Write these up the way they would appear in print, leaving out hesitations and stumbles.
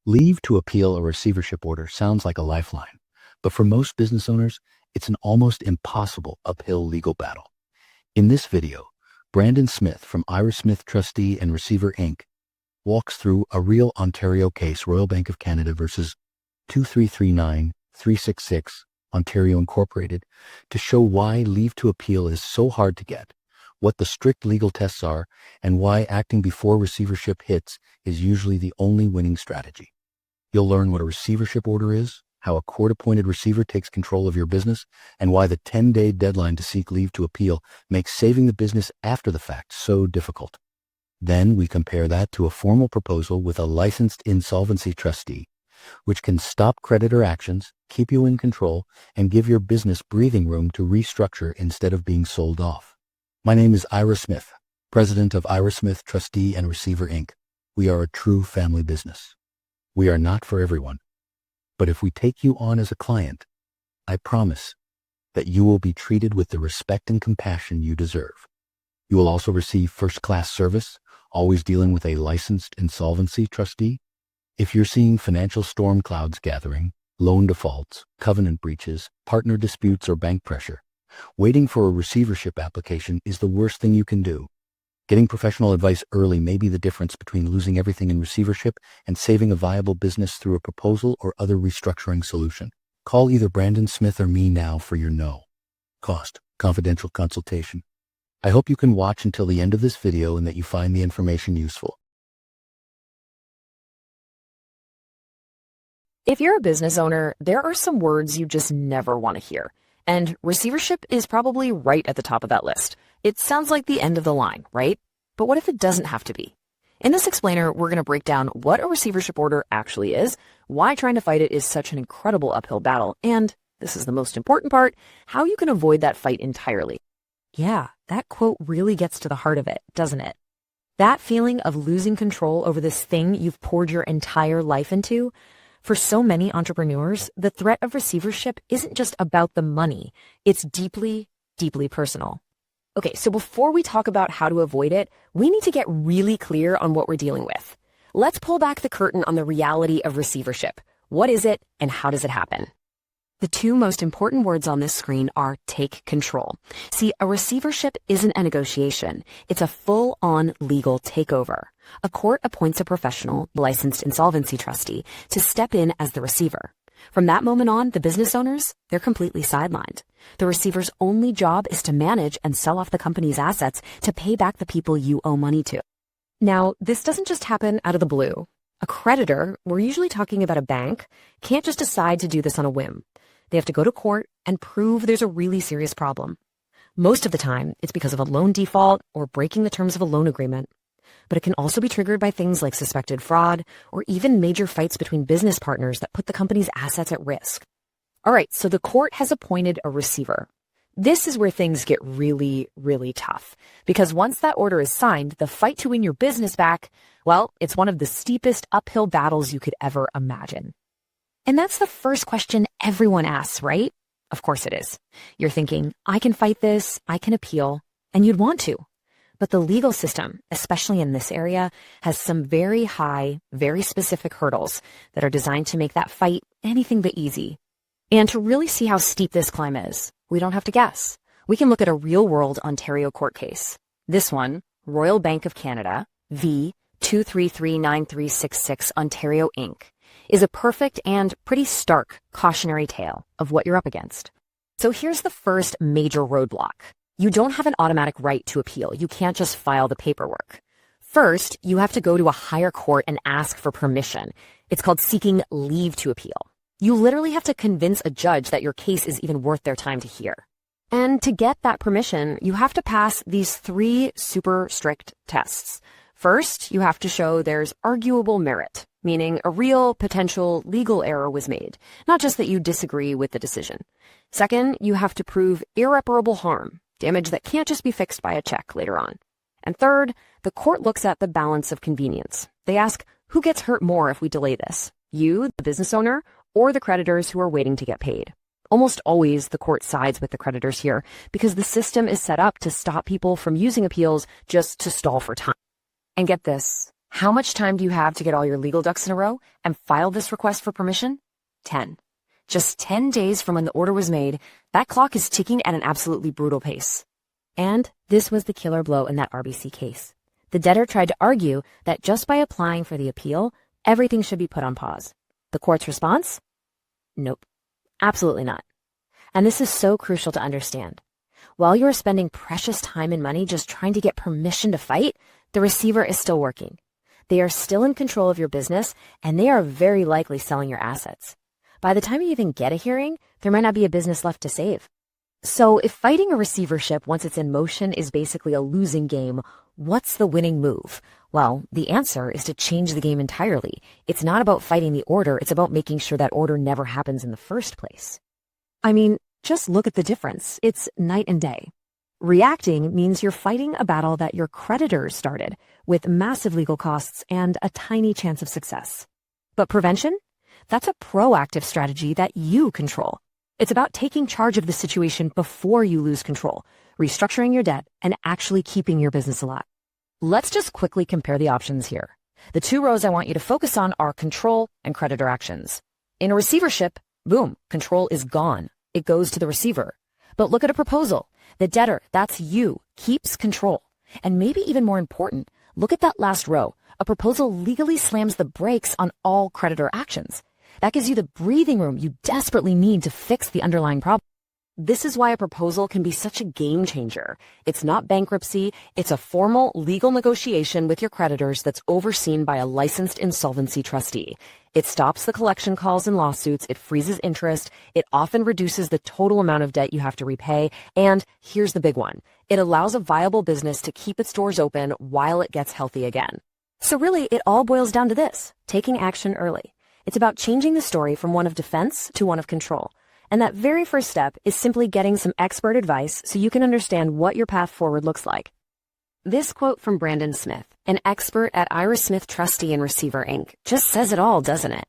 Leave to appeal a receivership order sounds like a lifeline, but for most business owners, it's an almost impossible uphill legal battle. In this video, Brandon Smith from Ira Smith Trustee and Receiver Inc. walks through a real Ontario case, Royal Bank of Canada versus 2339366 Ontario Incorporated, to show why leave to appeal is so hard to get, what the strict legal tests are, and why acting before receivership hits is usually the only winning strategy. You'll learn what a receivership order is, how a court-appointed receiver takes control of your business, and why the 10-day deadline to seek leave to appeal makes saving the business after the fact so difficult. Then we compare that to a formal proposal with a licensed insolvency trustee, which can stop creditor actions, keep you in control, and give your business breathing room to restructure instead of being sold off. My name is Ira Smith, president of Ira Smith Trustee and Receiver Inc. We are a true family business. We are not for everyone, but if we take you on as a client, I promise that you will be treated with the respect and compassion you deserve. You will also receive first-class service, always dealing with a licensed insolvency trustee. If you're seeing financial storm clouds gathering, loan defaults, covenant breaches, partner disputes, or bank pressure, waiting for a receivership application is the worst thing you can do. Getting professional advice early may be the difference between losing everything in receivership and saving a viable business through a proposal or other restructuring solution. Call either Brandon Smith or me now for your no-cost, confidential consultation. I hope you can watch until the end of this video and that you find the information useful. If you're a business owner, there are some words you just never want to hear. And receivership is probably right at the top of that list. It sounds like the end of the line, right? But what if it doesn't have to be? In this explainer, we're going to break down what a receivership order actually is, why trying to fight it is such an incredible uphill battle, and, this is the most important part, how you can avoid that fight entirely. Yeah, that quote really gets to the heart of it, doesn't it? That feeling of losing control over this thing you've poured your entire life into. For so many entrepreneurs, the threat of receivership isn't just about the money. It's deeply, deeply personal. Okay, so before we talk about how to avoid it, we need to get really clear on what we're dealing with. Let's pull back the curtain on the reality of receivership. What is it and how does it happen? The two most important words on this screen are take control. See, a receivership isn't a negotiation. It's a full-on legal takeover. A court appoints a professional, licensed insolvency trustee, to step in as the receiver. From that moment on, the business owners, they're completely sidelined. The receiver's only job is to manage and sell off the company's assets to pay back the people you owe money to. Now, this doesn't just happen out of the blue. A creditor, we're usually talking about a bank, can't just decide to do this on a whim. They have to go to court and prove there's a really serious problem. Most of the time, it's because of a loan default or breaking the terms of a loan agreement. But it can also be triggered by things like suspected fraud or even major fights between business partners that put the company's assets at risk. All right, so the court has appointed a receiver. This is where things get really, really tough. Because once that order is signed, the fight to win your business back, well, it's one of the steepest uphill battles you could ever imagine. And that's the first question everyone asks, right? Of course it is. You're thinking, I can fight this, I can appeal, and you'd want to. But the legal system, especially in this area, has some very high, very specific hurdles that are designed to make that fight anything but easy. And to really see how steep this climb is, we don't have to guess. We can look at a real-world Ontario court case. This one, Royal Bank of Canada, v. 2339366 Ontario Inc., is a perfect and pretty stark cautionary tale of what you're up against. So here's the first major roadblock. You don't have an automatic right to appeal. You can't just file the paperwork. First, you have to go to a higher court and ask for permission. It's called seeking leave to appeal. You literally have to convince a judge that your case is even worth their time to hear. And to get that permission, you have to pass these 3 super strict tests. First, you have to show there's arguable merit, meaning a real potential legal error was made, not just that you disagree with the decision. Second, you have to prove irreparable harm, damage that can't just be fixed by a check later on. And third, the court looks at the balance of convenience. They ask, who gets hurt more if we delay this? You, the business owner, or the creditors who are waiting to get paid? Almost always the court sides with the creditors here because the system is set up to stop people from using appeals just to stall for time. And get this, How much time do you have to get all your legal ducks in a row and file this request for permission? 10. Just 10 days from when the order was made, that clock is ticking at an absolutely brutal pace. And this was the killer blow in that RBC case. The debtor tried to argue that just by applying for the appeal, everything should be put on pause. The court's response? Nope, absolutely not. And this is so crucial to understand. While you are spending precious time and money just trying to get permission to fight, the receiver is still working. They are still in control of your business, and they are very likely selling your assets. By the time you even get a hearing, there might not be a business left to save. So if fighting a receivership once it's in motion is basically a losing game, what's the winning move? Well, the answer is to change the game entirely. It's not about fighting the order, it's about making sure that order never happens in the first place. I mean, just look at the difference. It's night and day. Reacting means you're fighting a battle that your creditors started, with massive legal costs and a tiny chance of success. But prevention? That's a proactive strategy that you control. It's about taking charge of the situation before you lose control, restructuring your debt, and actually keeping your business alive. Let's just quickly compare the options here. The two rows I want you to focus on are control and creditor actions. In a receivership, boom, control is gone. It goes to the receiver. But look at a proposal. The debtor, that's you, keeps control. And maybe even more important, look at that last row. A proposal legally slams the brakes on all creditor actions. That gives you the breathing room you desperately need to fix the underlying problem. This is why a proposal can be such a game changer. It's not bankruptcy, it's a formal legal negotiation with your creditors that's overseen by a licensed insolvency trustee. It stops the collection calls and lawsuits, it freezes interest, it often reduces the total amount of debt you have to repay, and here's the big one. It allows a viable business to keep its doors open while it gets healthy again. So really, it all boils down to this, taking action early. It's about changing the story from one of defense to one of control. And that very first step is simply getting some expert advice so you can understand what your path forward looks like. This quote from Brandon Smith, an expert at Ira Smith Trustee and Receiver, Inc., just says it all, doesn't it?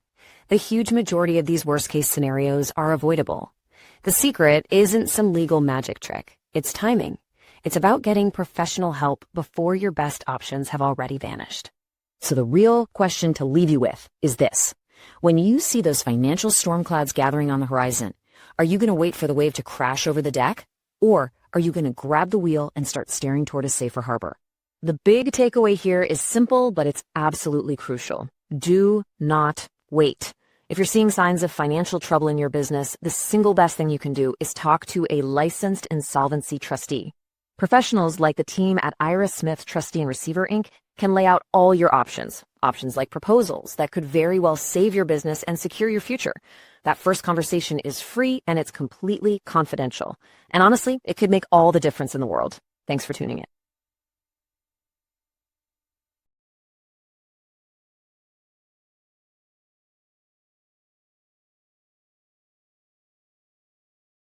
The huge majority of these worst-case scenarios are avoidable. The secret isn't some legal magic trick. It's timing. It's about getting professional help before your best options have already vanished. So the real question to leave you with is this. When you see those financial storm clouds gathering on the horizon, are you going to wait for the wave to crash over the deck? Or are you going to grab the wheel and start staring toward a safer harbor? The big takeaway here is simple, but it's absolutely crucial. Do not wait. If you're seeing signs of financial trouble in your business, the single best thing you can do is talk to a licensed insolvency trustee. Professionals like the team at Ira Smith Trustee and Receiver, Inc. can lay out all your options. Options like proposals that could very well save your business and secure your future. That first conversation is free and it's completely confidential. And honestly, it could make all the difference in the world. Thanks for tuning in.